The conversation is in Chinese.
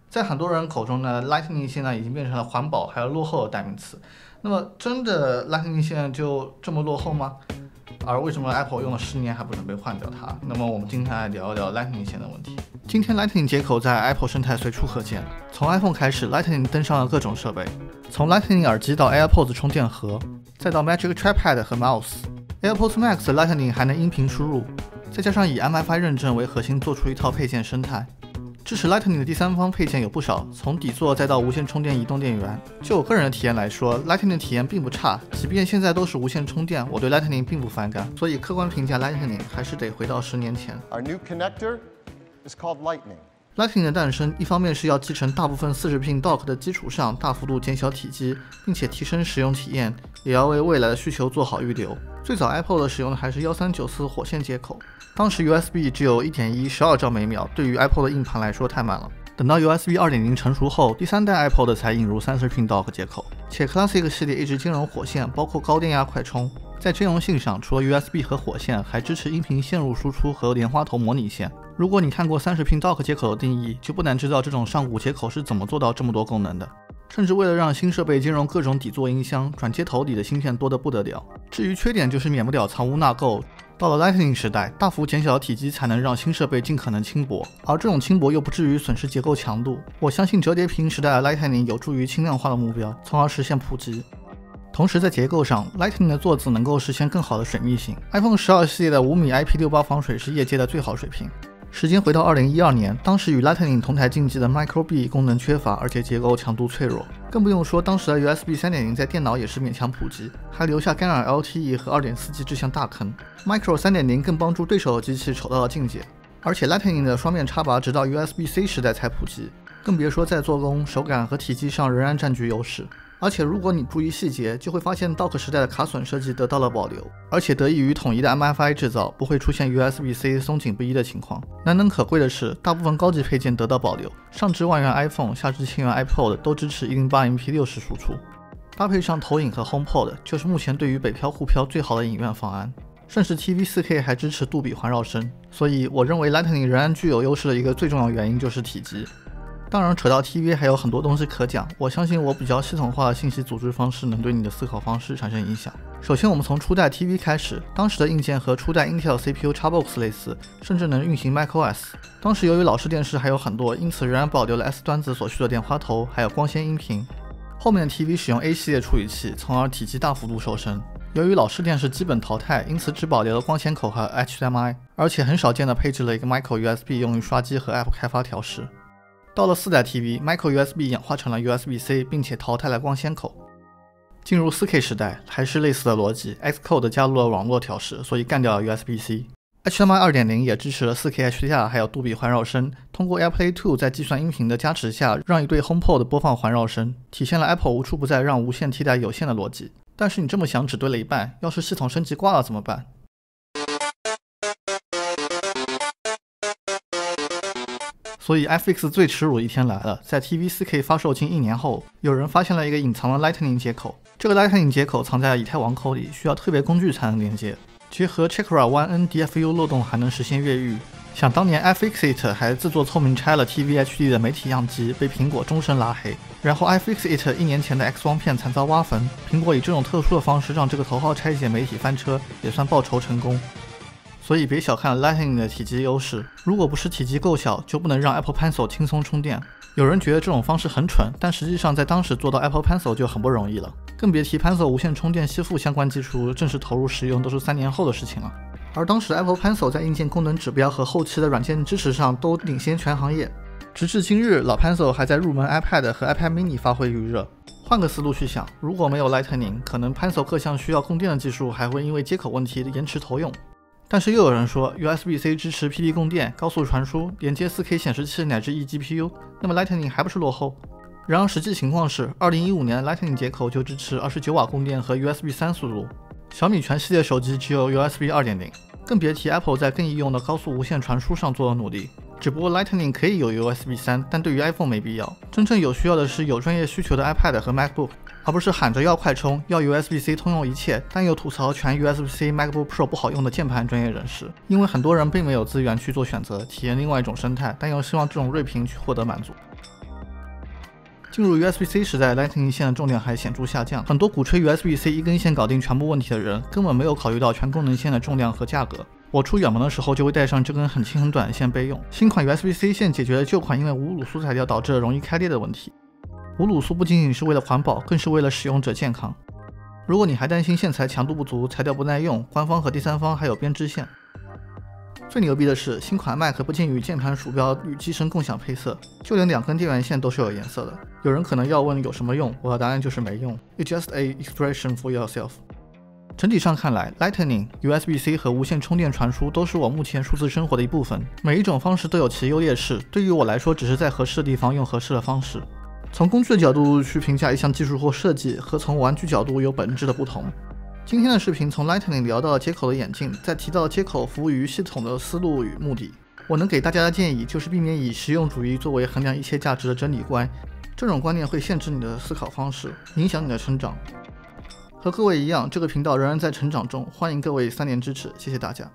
在很多人口中呢 ，Lightning 现在已经变成了环保还有落后的代名词。那么，真的 Lightning 现在就这么落后吗？而为什么 Apple 用了10年还不准备换掉它？那么我们今天来聊一聊 Lightning 线的问题。今天 Lightning 接口在 Apple 生态随处可见，从 iPhone 开始 ，Lightning 登上了各种设备，从 Lightning 耳机到 AirPods 充电盒，再到 Magic Trackpad 和 Mouse。AirPods Max 的 Lightning 还能音频输入，再加上以 MFI 认证为核心做出一套配件生态。支持 Lightning 的第三方配件有不少，从底座再到无线充电移动电源。就我个人的体验来说 ，Lightning 的体验并不差，即便现在都是无线充电，我对 Lightning 并不反感。所以客观评价 Lightning 还是得回到10年前。Our new connector is called Lightning 的诞生，一方面是要继承大部分40 pin dock 的基础上，大幅度减小体积，并且提升使用体验，也要为未来的需求做好预留。最早 Apple 的使用的还是1394火线接口，当时 USB 只有 1.1 12兆每秒，对于 Apple 的硬盘来说太慢了。等到 USB 2.0 成熟后，第3代 Apple 的才引入30 pin dock 接口，且 Classic 系列一直兼容火线，包括高电压快充。在兼容性上，除了 USB 和火线，还支持音频线路输出和莲花头模拟线。如果你看过30 pin dock 接口的定义，就不难知道这种上古接口是怎么做到这么多功能的。甚至为了让新设备兼容各种底座音箱，转接头里的芯片多得不得了。至于缺点，就是免不了藏污纳垢。到了 Lightning 时代，大幅减小体积才能让新设备尽可能轻薄，而这种轻薄又不至于损失结构强度。我相信折叠屏时代的 Lightning 有助于轻量化的目标，从而实现普及。同时在结构上 ，Lightning 的座子能够实现更好的水密性。iPhone 12系列的5米 IP68 防水是业界的最好水平。时间回到2012年，当时与 Lightning 同台竞技的 Micro B 功能缺乏，而且结构强度脆弱，更不用说当时的 USB 3.0 在电脑也是勉强普及，还留下干扰 LTE 和 2.4G 这项大坑。Micro 3.0 更帮助对手的机器丑到了境界，而且 Lightning 的双面插拔直到 USB-C 时代才普及，更别说在做工、手感和体积上仍然占据优势。而且如果你注意细节，就会发现 Dock 时代的卡榫设计得到了保留，而且得益于统一的 MFI 制造，不会出现 USB-C 松紧不一的情况。难能可贵的是，大部分高级配件得到保留，上至万元 iPhone， 下至千元 iPod 都支持 1080p 60输出，搭配上投影和 HomePod， 就是目前对于北漂沪漂最好的影院方案。甚至 TV 4K 还支持杜比环绕声，所以我认为 Lightning 仍然具有优势的一个最重要原因就是体积。当然扯到 TV 还有很多东西可讲，我相信我比较系统化的信息组织方式能对你的思考方式产生影响。首先我们从初代 TV 开始，当时的硬件和初代 Intel CPU Xbox 类似，甚至能运行 macOS。当时由于老式电视还有很多，因此仍然保留了 S 端子所需的电花头，还有光纤音频。后面的 TV 使用 A 系列处理器，从而体积大幅度瘦身。由于老式电视基本淘汰，因此只保留了光纤口和 HDMI， 而且很少见的配置了一个 Micro USB 用于刷机和 App 开发调试。到了4代 TV， Micro USB 演化成了 USB-C， 并且淘汰了光纤口。进入 4K 时代，还是类似的逻辑 ，Xcode 加入了网络调试，所以干掉了 USB-C。HDMI 2.0 也支持了 4K HDR， 还有杜比环绕声。通过 AirPlay 2在计算音频的加持下，让一对 HomePod 播放环绕声，体现了 Apple 无处不在让无线替代有线的逻辑。但是你这么想只对了一半，要是系统升级挂了怎么办？所以 FX 最耻辱的一天来了，在 TV 4K 发售近1年后，有人发现了一个隐藏的 Lightning 接口。这个 Lightning 接口藏在以太网口里，需要特别工具才能连接。结合 Chakra One N DFU 漏洞，还能实现越狱。想当年 iFixit 还自作聪明拆了 TV HD 的媒体样机，被苹果终身拉黑。然后 iFixit 1年前的 X 光片惨遭挖坟，苹果以这种特殊的方式让这个头号拆解媒体翻车，也算报仇成功。所以别小看 Lightning 的体积优势，如果不是体积够小，就不能让 Apple Pencil 轻松充电。有人觉得这种方式很蠢，但实际上在当时做到 Apple Pencil 就很不容易了，更别提 Pencil 无线充电吸附相关技术正式投入使用都是3年后的事情了。而当时 Apple Pencil 在硬件功能指标和后期的软件支持上都领先全行业，直至今日，老 Pencil 还在入门 iPad 和 iPad mini 发挥余热。换个思路去想，如果没有 Lightning， 可能 Pencil 各项需要供电的技术还会因为接口问题延迟投用。但是又有人说 USB-C 支持 PD 供电、高速传输、连接 4K 显示器乃至 eGPU， 那么 Lightning 还不是落后？然而实际情况是2015年 Lightning 接口就支持29瓦供电和 USB 3速度，小米全系列手机只有 USB 2.0， 更别提 Apple 在更易用的高速无线传输上做了努力。只不过 Lightning 可以有 USB 3，但对于 iPhone 没必要。真正有需要的是有专业需求的 iPad 和 MacBook， 而不是喊着要快充、要 USB-C 通用一切，但又吐槽全 USB-C MacBook Pro 不好用的键盘专业人士。因为很多人并没有资源去做选择，体验另外一种生态，但又希望这种锐评去获得满足。进入 USB-C 时代 ，Lightning 线的重量还显著下降。很多鼓吹 USB-C 一根线搞定全部问题的人，根本没有考虑到全功能线的重量和价格。我出远门的时候就会带上这根很轻很短的线备用。新款 USB-C 线解决了旧款因为无卤素材料导致容易开裂的问题。无卤素不仅仅是为了环保，更是为了使用者健康。如果你还担心线材强度不足、材料不耐用，官方和第三方还有编织线。最牛逼的是，新款 Mac 不仅与键盘、鼠标与机身共享配色，就连2根电源线都是有颜色的。有人可能要问有什么用，我的答案就是没用。It's just a expression for yourself。整体上看来 ，Lightning、USB-C 和无线充电传输都是我目前数字生活的一部分。每一种方式都有其优劣势，对于我来说，只是在合适的地方用合适的方式。从工具的角度去评价一项技术或设计，和从玩具角度有本质的不同。今天的视频从 Lightning 聊到了接口的演进，再提到接口服务于系统的思路与目的。我能给大家的建议就是避免以实用主义作为衡量一切价值的真理观，这种观念会限制你的思考方式，影响你的成长。和各位一样，这个频道仍然在成长中，欢迎各位3连支持，谢谢大家。